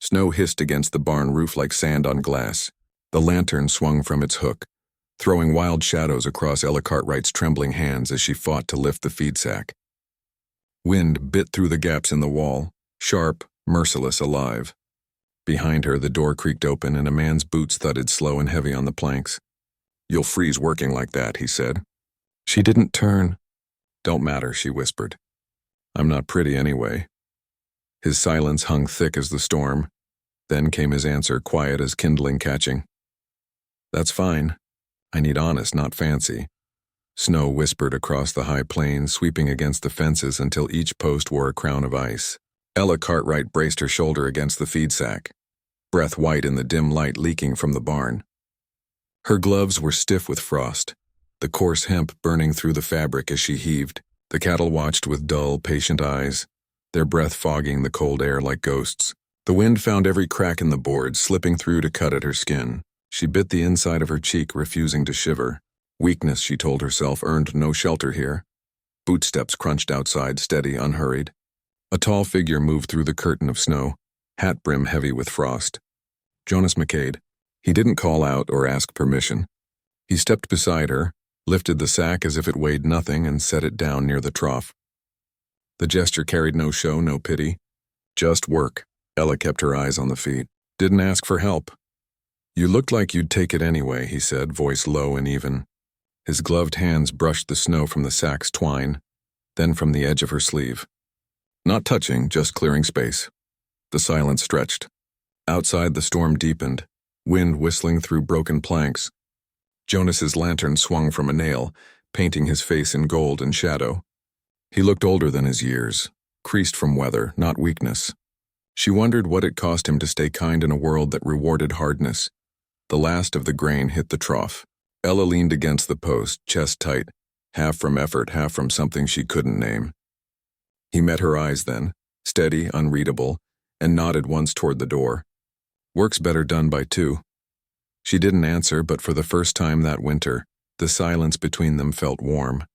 Snow hissed against the barn roof like sand on glass. The lantern swung from its hook, throwing wild shadows across Ella Cartwright's trembling hands as she fought to lift the feed sack. Wind bit through the gaps in the wall, sharp, merciless, alive. Behind her, the door creaked open and a man's boots thudded slow and heavy on the planks. "You'll freeze working like that," he said. She didn't turn. "Don't matter," she whispered. "I'm not pretty anyway." His silence hung thick as the storm. Then came his answer, quiet as kindling catching. "That's fine. I need honest, not fancy." Snow whispered across the high plains, sweeping against the fences until each post wore a crown of ice. Ella Cartwright braced her shoulder against the feed sack, breath white in the dim light leaking from the barn. Her gloves were stiff with frost, the coarse hemp burning through the fabric as she heaved. The cattle watched with dull, patient eyes, their breath fogging the cold air like ghosts. The wind found every crack in the board, slipping through to cut at her skin. She bit the inside of her cheek, refusing to shiver. Weakness, she told herself, earned no shelter here. Bootsteps crunched outside, steady, unhurried. A tall figure moved through the curtain of snow, hat brim heavy with frost. Jonas McCade. He didn't call out or ask permission. He stepped beside her, lifted the sack as if it weighed nothing, and set it down near the trough. The gesture carried no show, no pity. Just work. Ella kept her eyes on the feed. "Didn't ask for help." "You looked like you'd take it anyway," he said, voice low and even. His gloved hands brushed the snow from the sack's twine, then from the edge of her sleeve. Not touching, just clearing space. The silence stretched. Outside, the storm deepened, wind whistling through broken planks. Jonas's lantern swung from a nail, painting his face in gold and shadow. He looked older than his years, creased from weather, not weakness. She wondered what it cost him to stay kind in a world that rewarded hardness. The last of the grain hit the trough. Ella leaned against the post, chest tight, half from effort, half from something she couldn't name. He met her eyes then, steady, unreadable, and nodded once toward the door. "Work's better done by two." She didn't answer, but for the first time that winter, the silence between them felt warm.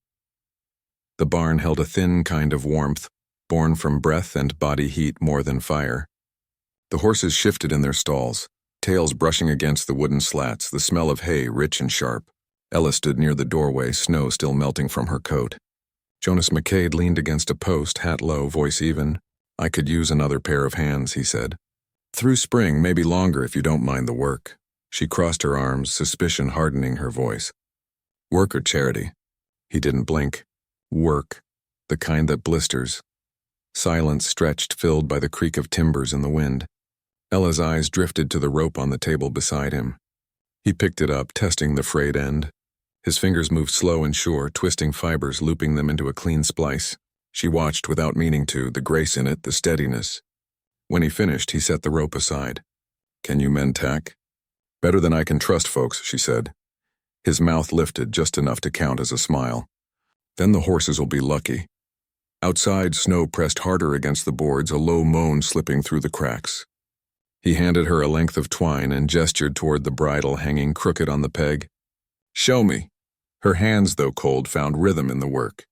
The barn held a thin kind of warmth, born from breath and body heat more than fire. The horses shifted in their stalls, tails brushing against the wooden slats, the smell of hay rich and sharp. Ella stood near the doorway, snow still melting from her coat. Jonas McCade leaned against a post, hat low, voice even. "I could use another pair of hands," he said. "Through spring, maybe longer if you don't mind the work." She crossed her arms, suspicion hardening her voice. "Work or charity?" He didn't blink. Work, the kind that blisters. Silence stretched, filled by the creak of timbers in the wind. Ella's eyes drifted to the rope on the table beside him. He picked it up, testing the frayed end. His fingers moved slow and sure, twisting fibers, looping them into a clean splice. She watched without meaning to, the grace in it, the steadiness. When he finished, he set the rope aside. "Can you mend tack?" "Better than I can trust folks," she said. His mouth lifted just enough to count as a smile. "Then the horses will be lucky." Outside, snow pressed harder against the boards, a low moan slipping through the cracks. He handed her a length of twine and gestured toward the bridle hanging crooked on the peg. "Show me." Her hands, though cold, found rhythm in the work.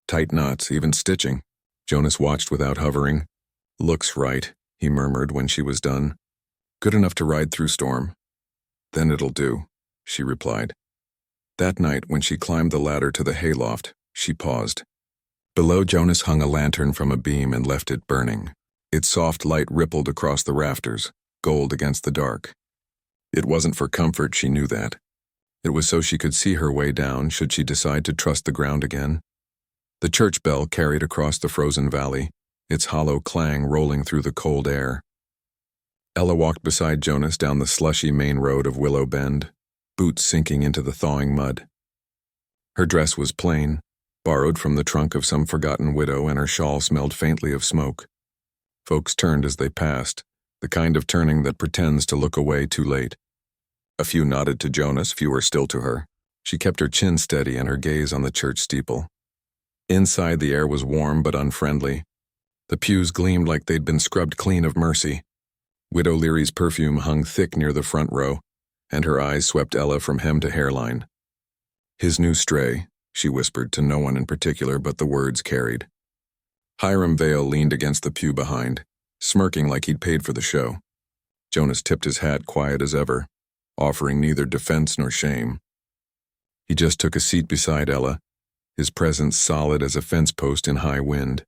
Tight knots, even stitching. Jonas watched without hovering. "Looks right," he murmured when she was done. "Good enough to ride through storm." "Then it'll do," she replied. That night, when she climbed the ladder to the hayloft, she paused. Below, Jonas hung a lantern from a beam and left it burning. Its soft light rippled across the rafters, gold against the dark. It wasn't for comfort, she knew that. It was so she could see her way down should she decide to trust the ground again. The church bell carried across the frozen valley, its hollow clang rolling through the cold air. Ella walked beside Jonas down the slushy main road of Willow Bend, boots sinking into the thawing mud. Her dress was plain, borrowed from the trunk of some forgotten widow, and her shawl smelled faintly of smoke. Folks turned as they passed, the kind of turning that pretends to look away too late. A few nodded to Jonas, fewer still to her. She kept her chin steady and her gaze on the church steeple. Inside, the air was warm but unfriendly. The pews gleamed like they'd been scrubbed clean of mercy. Widow Leary's perfume hung thick near the front row, and her eyes swept Ella from hem to hairline. "His new stray," she whispered to no one in particular, but the words carried. Hiram Vale leaned against the pew behind, smirking like he'd paid for the show. Jonas tipped his hat quiet as ever, offering neither defense nor shame. He just took a seat beside Ella, his presence solid as a fence post in high wind.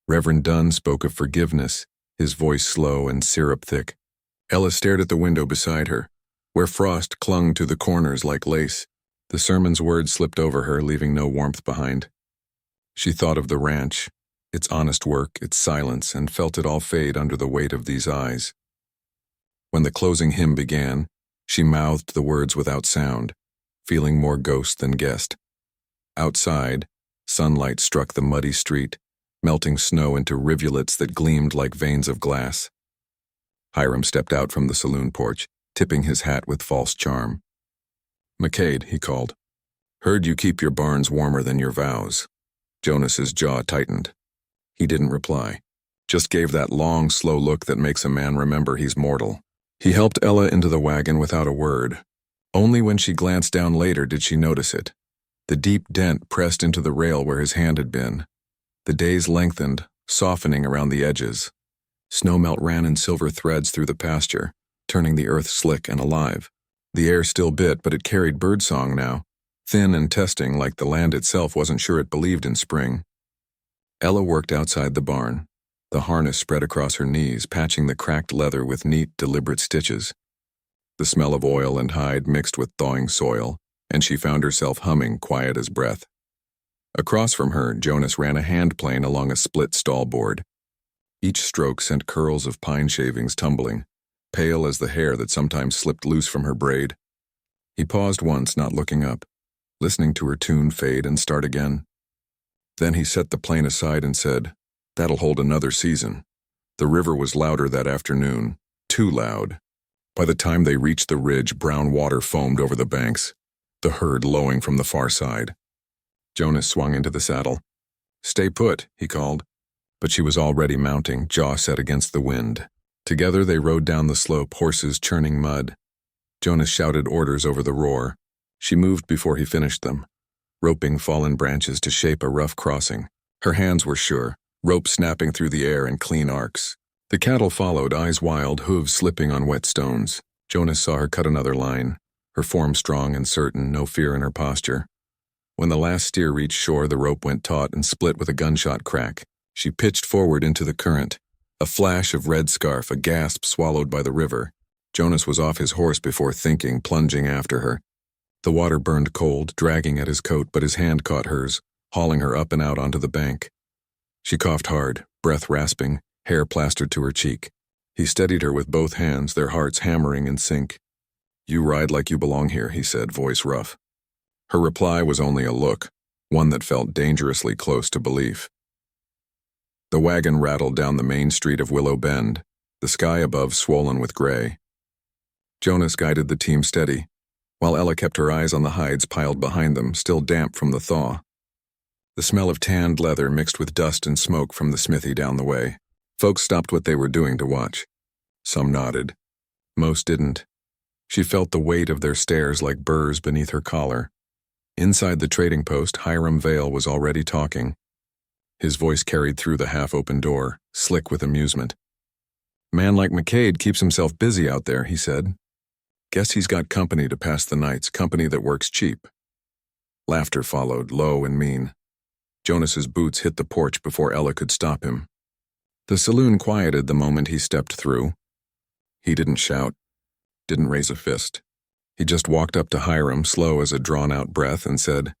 Reverend Dunn spoke of forgiveness, his voice slow and syrup-thick. Ella stared at the window beside her, where frost clung to the corners like lace. The sermon's words slipped over her, leaving no warmth behind. She thought of the ranch, its honest work, its silence, and felt it all fade under the weight of these eyes. When the closing hymn began, she mouthed the words without sound, feeling more ghost than guest. Outside, sunlight struck the muddy street, melting snow into rivulets that gleamed like veins of glass. Hiram stepped out from the saloon porch, tipping his hat with false charm. "McCade," he called. "Heard you keep your barns warmer than your vows." Jonas's jaw tightened. He didn't reply, just gave that long, slow look that makes a man remember he's mortal. He helped Ella into the wagon without a word. Only when she glanced down later did she notice it. The deep dent pressed into the rail where his hand had been. The days lengthened, softening around the edges. Snowmelt ran in silver threads through the pasture, turning the earth slick and alive. The air still bit, but it carried birdsong now, thin and testing like the land itself wasn't sure it believed in spring. Ella worked outside the barn, the harness spread across her knees, patching the cracked leather with neat, deliberate stitches. The smell of oil and hide mixed with thawing soil, and she found herself humming, quiet as breath. Across from her, Jonas ran a hand plane along a split stall board. Each stroke sent curls of pine shavings tumbling, pale as the hair that sometimes slipped loose from her braid. He paused once, not looking up, listening to her tune fade and start again. Then he set the plane aside and said, "That'll hold another season." The river was louder that afternoon, too loud. By the time they reached the ridge, brown water foamed over the banks, the herd lowing from the far side. Jonas swung into the saddle. "Stay put," he called. But she was already mounting, jaw set against the wind. Together they rode down the slope, horses churning mud. Jonas shouted orders over the roar. She moved before he finished them, roping fallen branches to shape a rough crossing. Her hands were sure, rope snapping through the air in clean arcs. The cattle followed, eyes wild, hooves slipping on wet stones. Jonas saw her cut another line, her form strong and certain, no fear in her posture. When the last steer reached shore, the rope went taut and split with a gunshot crack. She pitched forward into the current. A flash of red scarf, a gasp swallowed by the river. Jonas was off his horse before thinking, plunging after her. The water burned cold, dragging at his coat, but his hand caught hers, hauling her up and out onto the bank. She coughed hard, breath rasping, hair plastered to her cheek. He steadied her with both hands, their hearts hammering in sync. "You ride like you belong here," he said, voice rough. Her reply was only a look, one that felt dangerously close to belief. The wagon rattled down the main street of Willow Bend, the sky above swollen with gray. Jonas guided the team steady, while Ella kept her eyes on the hides piled behind them, still damp from the thaw. The smell of tanned leather mixed with dust and smoke from the smithy down the way. Folks stopped what they were doing to watch. Some nodded. Most didn't. She felt the weight of their stares like burrs beneath her collar. Inside the trading post, Hiram Vale was already talking. His voice carried through the half-open door, slick with amusement. "Man like McCade keeps himself busy out there," he said. "Guess he's got company to pass the nights, company that works cheap." Laughter followed, low and mean. Jonas's boots hit the porch before Ella could stop him. The saloon quieted the moment he stepped through. He didn't shout, didn't raise a fist. He just walked up to Hiram, slow as a drawn-out breath, and said,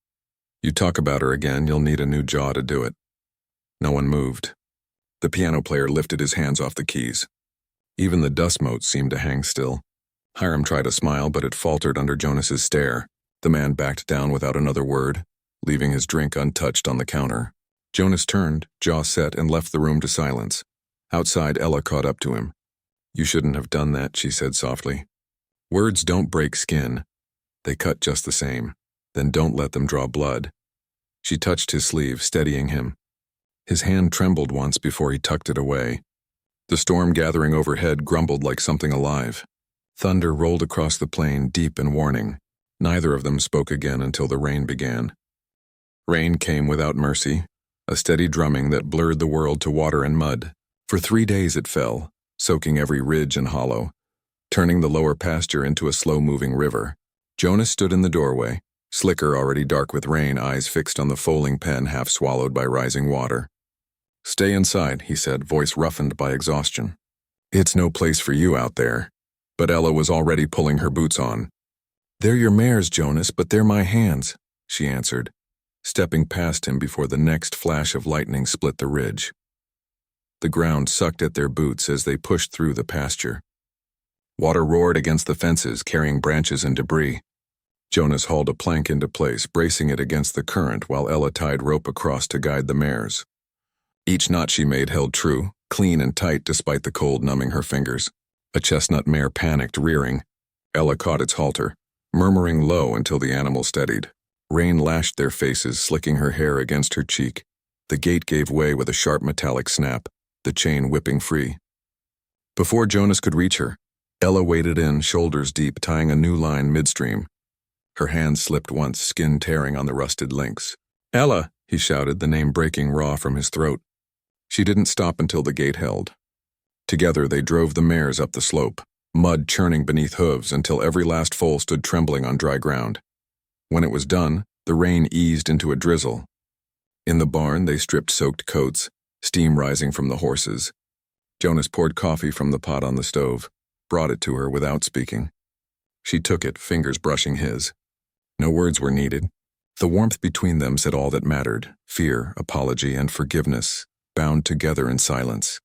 "You talk about her again, you'll need a new jaw to do it." No one moved. The piano player lifted his hands off the keys. Even the dust motes seemed to hang still. Hiram tried a smile, but it faltered under Jonas's stare. The man backed down without another word, leaving his drink untouched on the counter. Jonas turned, jaw set, and left the room to silence. Outside, Ella caught up to him. "You shouldn't have done that," she said softly. "Words don't break skin. They cut just the same. Then don't let them draw blood." She touched his sleeve, steadying him. His hand trembled once before he tucked it away. The storm gathering overhead grumbled like something alive. Thunder rolled across the plain, deep and warning. Neither of them spoke again until the rain began. Rain came without mercy, a steady drumming that blurred the world to water and mud. For 3 days it fell, soaking every ridge and hollow, turning the lower pasture into a slow-moving river. Jonas stood in the doorway, slicker already dark with rain, eyes fixed on the foaling pen half swallowed by rising water. "Stay inside," he said, voice roughened by exhaustion. "It's no place for you out there." But Ella was already pulling her boots on. "They're your mares, Jonas, but they're my hands," she answered, stepping past him before the next flash of lightning split the ridge. The ground sucked at their boots as they pushed through the pasture. Water roared against the fences, carrying branches and debris. Jonas hauled a plank into place, bracing it against the current while Ella tied rope across to guide the mares. Each knot she made held true, clean and tight despite the cold numbing her fingers. A chestnut mare panicked, rearing. Ella caught its halter, murmuring low until the animal steadied. Rain lashed their faces, slicking her hair against her cheek. The gate gave way with a sharp metallic snap, the chain whipping free. Before Jonas could reach her, Ella waded in, shoulders deep, tying a new line midstream. Her hand slipped once, skin tearing on the rusted links. "Ella!" he shouted, the name breaking raw from his throat. She didn't stop until the gate held. Together they drove the mares up the slope, mud churning beneath hooves until every last foal stood trembling on dry ground. When it was done, the rain eased into a drizzle. In the barn they stripped soaked coats, steam rising from the horses. Jonas poured coffee from the pot on the stove, brought it to her without speaking. She took it, fingers brushing his. No words were needed. The warmth between them said all that mattered, fear, apology, and forgiveness, bound together in silence.